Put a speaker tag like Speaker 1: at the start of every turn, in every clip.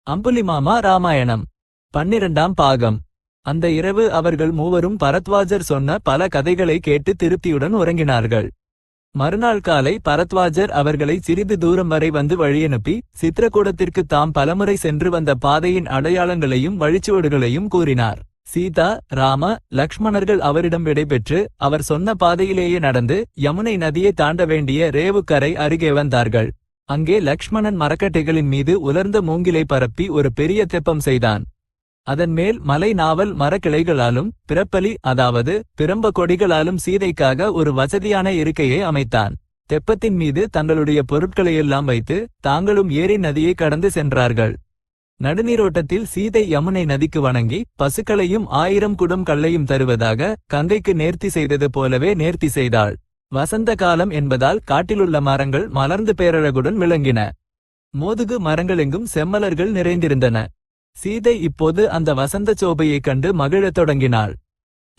Speaker 1: அம்புலிமாமா ராமாயணம் 12ஆம் பாகம். அந்த இரவு அவர்கள் மூவரும் பரத்வாஜர் சொன்ன பல கதைகளை கேட்டு திருப்தியுடன் உறங்கினார்கள். மறுநாள் காலை பரத்வாஜர் அவர்களை சிறிது தூரம் வரை வந்து வழியனுப்பி சித்திரக்கூடத்திற்கு தாம் பலமுறை சென்று வந்த பாதையின் அடையாளங்களையும் வழிச்சுவடுகளையும் கூறினார். சீதா, ராம, லக்ஷ்மணர்கள் அவரிடம் விடைபெற்று அவர் சொன்ன பாதையிலேயே நடந்து யமுனை நதியை தாண்ட வேண்டிய ரேவுக்கரை அருகே வந்தார்கள். அங்கே லக்ஷ்மணன் மரக்கட்டைகளின் மீது உலர்ந்த மூங்கிலை பரப்பி ஒரு பெரிய தெப்பம் செய்தான். அதன் மேல் மலை நாவல் மரக்கிளைகளாலும் பிறப்பலி அதாவது பிரம்ப கொடிகளாலும் சீதைக்காக ஒரு வசதியான இருக்கையை அமைத்தான். தெப்பத்தின் மீது தங்களுடைய பொருட்களையெல்லாம் வைத்து தாங்களும் ஏரி நதியை கடந்து சென்றார்கள். நடுநீரோட்டத்தில் சீதை யமுனை நதிக்கு வணங்கி பசுக்களையும் 1000 குடம் கல்லையும் தருவதாக கங்கைக்கு நேர்த்தி செய்தது போலவே நேர்த்தி செய்தாள். வசந்த காலம் என்பதால் காட்டிலுள்ள மரங்கள் மலர்ந்து பேரழகுடன் விளங்கின. மோதுகு மரங்களெங்கும் செம்மலர்கள் நிறைந்திருந்தன. சீதை இப்போது அந்த வசந்த சோபையைக் கண்டு மகிழத் தொடங்கினாள்.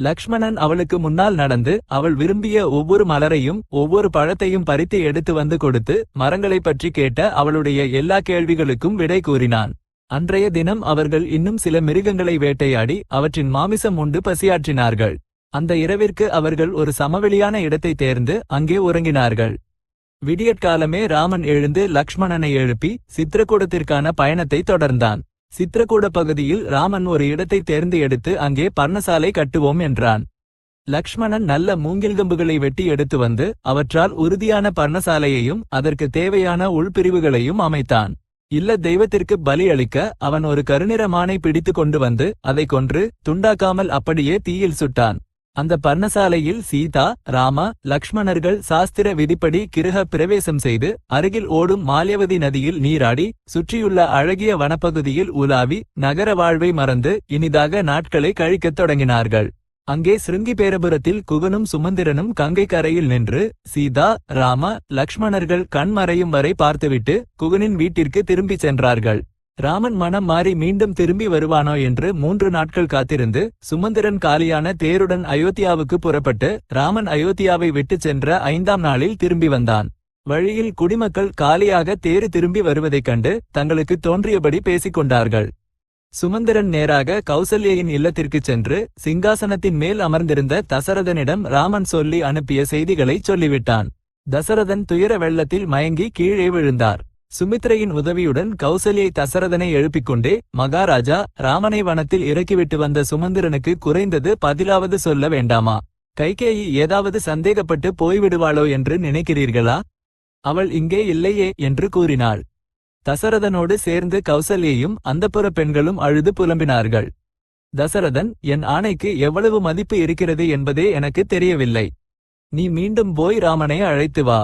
Speaker 1: லக்ஷ்மணன் அவளுக்கு முன்னால் நடந்து அவள் விரும்பிய ஒவ்வொரு மலரையும் ஒவ்வொரு பழத்தையும் பறித்து எடுத்து வந்து கொடுத்து மரங்களைப் பற்றி கேட்ட அவளுடைய எல்லா கேள்விகளுக்கும் விடை கூறினான். அன்றைய தினம் அவர்கள் இன்னும் சில மிருகங்களை வேட்டையாடி அவற்றின் மாமிசம் உண்டு பசியாற்றினார்கள். அந்த இரவிற்கு அவர்கள் ஒரு சமவெளியான இடத்தை தேர்ந்து அங்கே உறங்கினார்கள். விடியற்காலமே ராமன் எழுந்து லக்ஷ்மணனை எழுப்பி சித்திரக்கூடத்திற்கான பயணத்தை தொடர்ந்தான். சித்திரக்கூட பகுதியில் ராமன் ஒரு இடத்தை தேர்ந்து எடுத்து அங்கே பர்ணசாலை கட்டுவோம் என்றான். லக்ஷ்மணன் நல்ல மூங்கில்கம்புகளை வெட்டி எடுத்து வந்து அவற்றால் உறுதியான பர்ணசாலையையும் அதற்கு தேவையான உள்பிரிவுகளையும் அமைத்தான். இல்ல தெய்வத்திற்கு பலி அளிக்க அவன் ஒரு கருநிற மானை பிடித்து கொண்டு வந்து அதை கொன்று துண்டாக்காமல் அப்படியே தீயில் சுட்டான். அந்த பர்ணசாலையில் சீதா, ராம, லக்ஷ்மணர்கள் சாஸ்திர விதிப்படி கிருஹ பிரவேசம் செய்து அருகில் ஓடும் மால்யவதி நதியில் நீராடி சுற்றியுள்ள அழகிய வனப்பகுதியில் உலாவி நகர வாழ்வை மறந்து இனிதாக நாட்களை கழிக்கத் தொடங்கினார்கள். அங்கே சிருங்கிபேரபுரத்தில் குகனும் சுமந்திரனும் கங்கை கரையில் நின்று சீதா, ராம, லக்ஷ்மணர்கள் கண் மறையும் வரை பார்த்துவிட்டு குகனின் வீட்டிற்கு திரும்பி சென்றார்கள். ராமன் மனம் மாறி மீண்டும் திரும்பி வருவானோ என்று 3 நாட்கள் காத்திருந்து சுமந்திரன் காலியான தேருடன் அயோத்தியாவுக்கு புறப்பட்டு ராமன் அயோத்தியாவை விட்டு சென்ற 5ஆம் நாளில் திரும்பி வந்தான். வழியில் குடிமக்கள் காலியாக தேரு திரும்பி வருவதைக் கண்டு தங்களுக்கு தோன்றியபடி பேசிக் கொண்டார்கள். சுமந்திரன் நேராக கௌசல்யின் இல்லத்திற்குச் சென்று சிங்காசனத்தின் மேல் அமர்ந்திருந்த தசரதனிடம் ராமன் சொல்லி அனுப்பிய செய்திகளை சொல்லிவிட்டான். தசரதன் துயர வெள்ளத்தில் மயங்கி கீழே விழுந்தார். சுமித்ரையின் உதவியுடன் கௌசல்யை தசரதனை எழுப்பிக்கொண்டே, மகாராஜா, ராமனை வனத்தில் இறக்கிவிட்டு வந்த சுமந்திரனுக்கு குறைந்தது பதிலாவது சொல்ல வேண்டாமா? கைகேயி ஏதாவது சந்தேகப்பட்டு போய்விடுவாளோ என்று நினைக்கிறீர்களா? அவள் இங்கே இல்லையே என்று கூறினாள். தசரதனோடு சேர்ந்து கௌசல்யையும் அந்தப்புற பெண்களும் அழுது புலம்பினார்கள். தசரதன், என் ஆணைக்கு எவ்வளவு மதிப்பு இருக்கிறது என்பதே எனக்கு தெரியவில்லை. நீ மீண்டும் போய் ராமனை அழைத்து வா,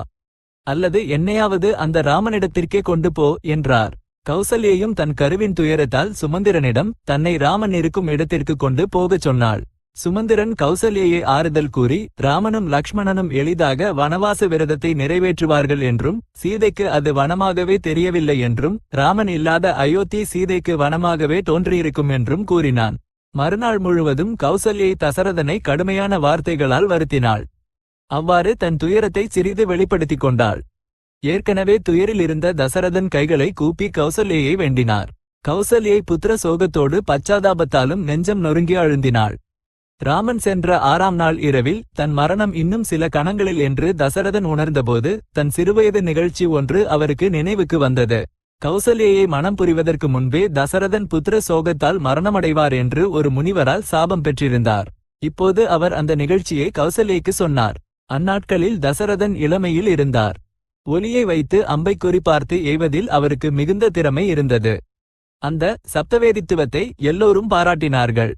Speaker 1: அல்லது என்னையாவது அந்த ராமனிடத்திற்கே கொண்டு போ என்றார். கௌசல்யையும் தன் கருவின் துயரத்தால் சுமந்திரனிடம் தன்னை ராமன் இருக்கும் இடத்திற்கு கொண்டு போகச் சொன்னாள். சுமந்திரன் கௌசல்யை ஆறுதல் கூறி ராமனும் லக்ஷ்மணனும் எளிதாக வனவாச விரதத்தை நிறைவேற்றுவார்கள் என்றும் சீதைக்கு அது வனமாகவே தெரியவில்லை என்றும் ராமன் இல்லாத அயோத்தி சீதைக்கு வனமாகவே தோன்றியிருக்கும் என்றும் கூறினான். மறுநாள் முழுவதும் கௌசல்யை தசரதனை கடுமையான வார்த்தைகளால் வருத்தினாள். அவ்வாறு தன் துயரத்தை சிறிது வெளிப்படுத்திக் கொண்டாள். ஏற்கனவே துயரில் இருந்த தசரதன் கைகளை கூப்பி கௌசல்யை வேண்டினார். கௌசல்யை புத்திர சோகத்தோடு பச்சாதாபத்தாலும் நெஞ்சம் நொறுங்கி அழுந்தினாள். ராமன் சென்ற 6ஆம் நாள் இரவில் தன் மரணம் இன்னும் சில கணங்களில் என்று தசரதன் உணர்ந்தபோது தன் சிறுவயது நிகழ்ச்சி ஒன்று அவருக்கு நினைவுக்கு வந்தது. கௌசல்யை மனம் புரிவதற்கு முன்பே தசரதன் புத்திர சோகத்தால் மரணமடைவார் என்று ஒரு முனிவரால் சாபம் பெற்றிருந்தார். இப்போது அவர் அந்த நிகழ்ச்சியை கௌசல்யைக்கு சொன்னார். அந்நாட்களில் தசரதன் இளமையில் இருந்தார். ஒலியை வைத்து அம்பை குறிபார்த்து எய்வதில் அவருக்கு மிகுந்த திறமை இருந்தது. அந்த சப்தவேதித்துவத்தை எல்லோரும் பாராட்டினார்கள்.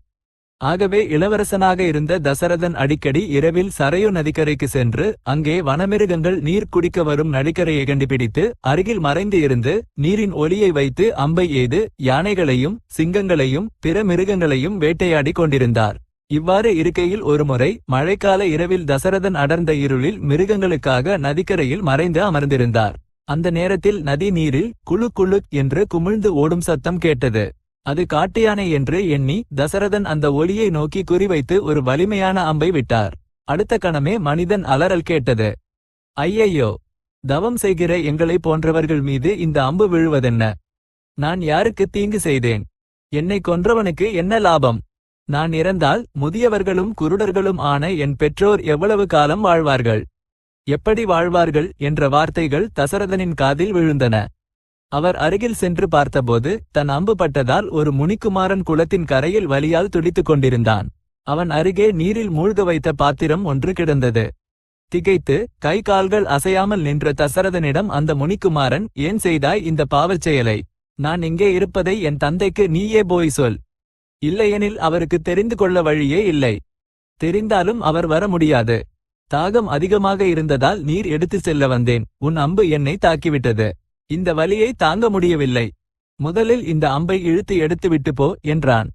Speaker 1: ஆகவே இளவரசனாக இருந்த தசரதன் அடிக்கடி இரவில் சரையு நதிக்கரைக்கு சென்று அங்கே வனமிருகங்கள் நீர் குடிக்க வரும் நதிக்கரையை கண்டுபிடித்து அருகில் மறைந்து இருந்து நீரின் ஒலியை வைத்து அம்பை எய்து யானைகளையும் சிங்கங்களையும் பிற மிருகங்களையும் வேட்டையாடி கொண்டிருந்தார். இவ்வாறு இருக்கையில் ஒருமுறை மழைக்கால இரவில் தசரதன் அடர்ந்த இருளில் மிருகங்களுக்காக நதிக்கரையில் மறைந்து அமர்ந்திருந்தார். அந்த நேரத்தில் நதி நீரில் குழு குழு என்று குமிழ்ந்து ஓடும் சத்தம் கேட்டது. அது காட்டு யானை என்று எண்ணி தசரதன் அந்த ஒலியை நோக்கி குறிவைத்து ஒரு வலிமையான அம்பை விட்டார். அடுத்த கணமே மனிதன் அலறல் கேட்டது. ஐயையோ, தவம் செய்கிற எங்களை போன்றவர்கள் மீது இந்த அம்பு விழுவதென்ன? நான் யாருக்கு தீங்கு செய்தேன்? என்னை கொன்றவனுக்கு என்ன லாபம்? நான் இறந்தால் முதியவர்களும் குருடர்களும் ஆன என் பெற்றோர் எவ்வளவு காலம் வாழ்வார்கள்? எப்படி வாழ்வார்கள் என்ற வார்த்தைகள் தசரதனின் காதில் விழுந்தன. அவர் அருகில் சென்று பார்த்தபோது தன் அம்பு பட்டதால் ஒரு முனிக்குமாரன் குளத்தின் கரையில் வலியால் துடித்துக் கொண்டிருந்தான். அவன் அருகே நீரில் மூழ்க வைத்த பாத்திரம் ஒன்று கிடந்தது. திகைத்து கை கால்கள் அசையாமல் நின்ற தசரதனிடம் அந்த முனிக்குமாரன், ஏன் செய்தாய் இந்த பாவச் செயலை? நான் இங்கே இருப்பதை என் தந்தைக்கு நீயே போய் சொல். இல்லையெனில் அவருக்கு தெரிந்து கொள்ள வழியே இல்லை. தெரிந்தாலும் அவர் வர முடியாது. தாகம் அதிகமாக இருந்ததால் நீர் எடுத்துச் செல்ல வந்தேன். உன் அம்பு என்னை தாக்கிவிட்டது. இந்த வலியை தாங்க முடியவில்லை. முதலில் இந்த அம்பை இழுத்து எடுத்துவிட்டு போ என்றான்.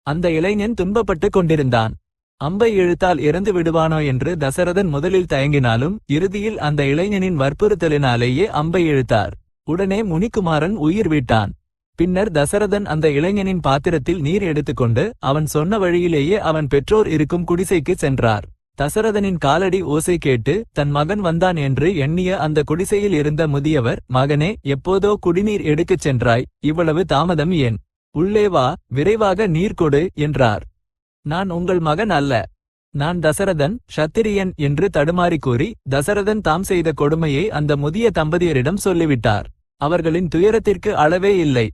Speaker 1: அந்த இளைஞன் துன்பப்பட்டுக் கொண்டிருந்தான். அம்பை இழுத்தால் இறந்து விடுவானோ என்று தசரதன் முதலில் தயங்கினாலும் இறுதியில் அந்த இளைஞனின் வற்புறுத்தலினாலேயே அம்பை இழுத்தார். உடனே முனிக்குமாரன் உயிர் விட்டான். பின்னர் தசரதன் அந்த இளைஞனின் பாத்திரத்தில் நீர் எடுத்துக்கொண்டு அவன் சொன்ன வழியிலேயே அவன் பெற்றோர் இருக்கும் குடிசைக்கு சென்றார். தசரதனின் காலடி ஓசை கேட்டு தன் மகன் வந்தான் என்று எண்ணிய அந்த குடிசையில் இருந்த முதியவர், மகனே, எப்போதோ குடிநீர் எடுக்கச் சென்றாய், இவ்வளவு தாமதம் ஏன்? உள்ளே வா, விரைவாக நீர் கொடு என்றார். நான் உங்கள் மகன் அல்ல. நான் தசரதன், க்ஷத்திரியன் என்று தடுமாறி கூறி தசரதன் தாம் செய்த கொடுமையை அந்த முதிய தம்பதியரிடம் சொல்லிவிட்டார். அவர்களின் துயரத்திற்கு அளவே இல்லை.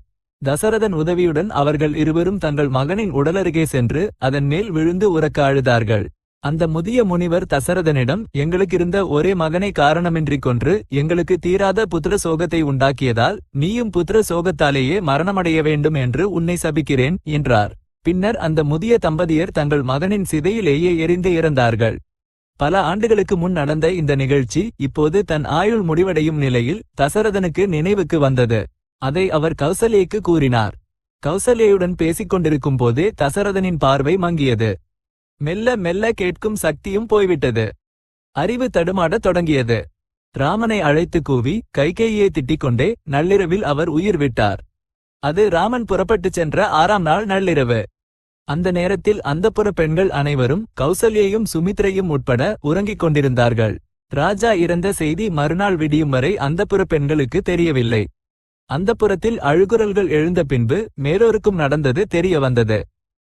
Speaker 1: தசரதன் உதவியுடன் அவர்கள் இருவரும் தங்கள் மகனின் உடலருகே சென்று அதன் மேல் விழுந்து உரக்க அழுதார்கள். அந்த முதிய முனிவர் தசரதனிடம், எங்களுக்கிருந்த ஒரே மகனை காரணமின்றி கொன்று எங்களுக்கு தீராத புத்திர சோகத்தை உண்டாக்கியதால் நீயும் புத்திர சோகத்தாலேயே மரணமடைய வேண்டும் என்று உன்னை சபிக்கிறேன் என்றார். பின்னர் அந்த முதிய தம்பதியர் தங்கள் மகனின் சிதையிலேயே எரிந்து இறந்தார்கள். பல ஆண்டுகளுக்கு முன் நடந்த இந்த நிகழ்ச்சி இப்போது தன் ஆயுள் முடிவடையும் நிலையில் தசரதனுக்கு நினைவுக்கு வந்தது. அதை அவர் கௌசல்யைக்கு கூறினார். கௌசல்யுடன் பேசிக் கொண்டிருக்கும் போதே தசரதனின் பார்வை மங்கியது. மெல்ல மெல்ல கேட்கும் சக்தியும் போய்விட்டது. அறிவு தடுமாடத் தொடங்கியது. ராமனை அழைத்து கூவி கைகேயியை திட்டிக்கொண்டே நள்ளிரவில் அவர் உயிர் விட்டார். அது ராமன் புறப்பட்டுச் சென்ற 6ஆம் நாள் நள்ளிரவு. அந்த நேரத்தில் அந்தப்புற பெண்கள் அனைவரும் கௌசல்யையும் சுமித்ரையும் உட்பட உறங்கிக் கொண்டிருந்தார்கள். ராஜா இறந்த செய்தி மறுநாள் விடியும் வரை அந்தப்புற பெண்களுக்கு தெரியவில்லை. அந்தப்புறத்தில் அழுகுரல்கள் எழுந்த பின்பு மேலோருக்கும் நடந்தது தெரிய வந்தது.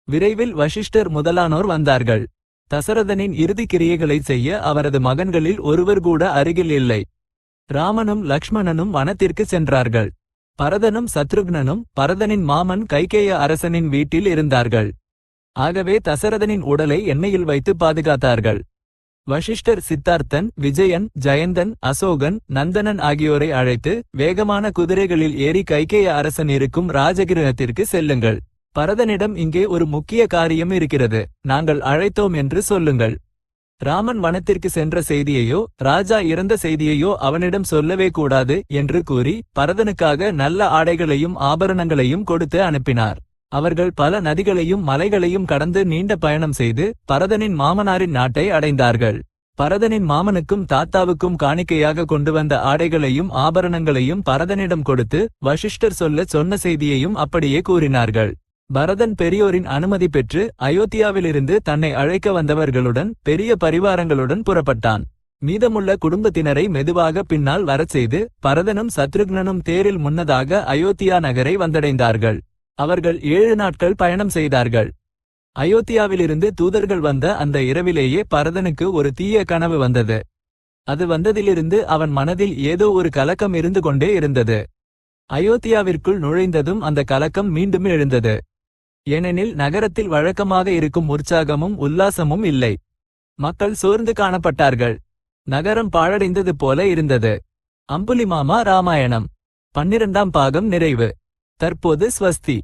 Speaker 1: விரைவில் வசிஷ்டர் முதலானோர் வந்தார்கள். தசரதனின் இறுதி கிரியைகளைச் செய்ய அவரது மகன்களில் ஒருவர் கூட அருகில் இல்லை. ராமனும் லக்ஷ்மணனும் வனத்திற்கு சென்றார்கள். பரதனும் சத்ருக்னனும் பரதனின் மாமன் கைகேய அரசனின் வீட்டில் இருந்தார்கள். ஆகவே தசரதனின் உடலை எண்ணெயில் வைத்து பாதுகாத்தார்கள். வசிஷ்டர் சித்தார்த்தன், விஜயன், ஜெயந்தன், அசோகன், நந்தனன் ஆகியோரை அழைத்து வேகமான குதிரைகளில் ஏறி கைகேய அரசன் இருக்கும் ராஜகிரகத்திற்கு செல்லுங்கள். பரதனிடம் இங்கே ஒரு முக்கிய காரியம் இருக்கிறது, நாங்கள் அழைத்தோம் என்று சொல்லுங்கள். ராமன் வனத்திற்கு சென்ற செய்தியையோ ராஜா இறந்த செய்தியையோ அவனிடம் சொல்லவே கூடாது என்று கூறி பரதனுக்காக நல்ல ஆடைகளையும் ஆபரணங்களையும் கொடுத்து அனுப்பினார். அவர்கள் பல நதிகளையும் மலைகளையும் கடந்து நீண்ட பயணம் செய்து பரதனின் மாமனாரின் நாட்டை அடைந்தார்கள். பரதனின் மாமனுக்கும் தாத்தாவுக்கும் காணிக்கையாக கொண்டு வந்த ஆடைகளையும் ஆபரணங்களையும் பரதனிடம் கொடுத்து வசிஷ்டர் சொன்ன செய்தியையும் அப்படியே கூறினார்கள். பரதன் பெரியோரின் அனுமதி பெற்று அயோத்தியாவிலிருந்து தன்னை அழைக்க வந்தவர்களுடன் பெரிய பரிவாரங்களுடன் புறப்பட்டான். மீதமுள்ள குடும்பத்தினரை மெதுவாக பின்னால் வரச் செய்து பரதனும் சத்ருக்னனும் தேரில் முன்னதாக அயோத்தியா நகரை வந்தடைந்தார்கள். அவர்கள் 7 நாட்கள் பயணம் செய்தார்கள். அயோத்தியாவிலிருந்து தூதர்கள் வந்த அந்த இரவிலேயே பரதனுக்கு ஒரு தீய கனவு வந்தது. அது வந்ததிலிருந்து அவன் மனதில் ஏதோ ஒரு கலக்கம் இருந்து கொண்டே இருந்தது. அயோத்தியாவிற்குள் நுழைந்ததும் அந்த கலக்கம் மீண்டும் எழுந்தது. ஏனெனில் நகரத்தில் வழக்கமாக இருக்கும் உற்சாகமும் உல்லாசமும் இல்லை. மக்கள் சோர்ந்து காணப்பட்டார்கள். நகரம் பாழடைந்தது போல இருந்தது. அம்புலிமாமா ராமாயணம் 12ஆம் பாகம் நிறைவு. தற்போது ஸ்வஸ்தி.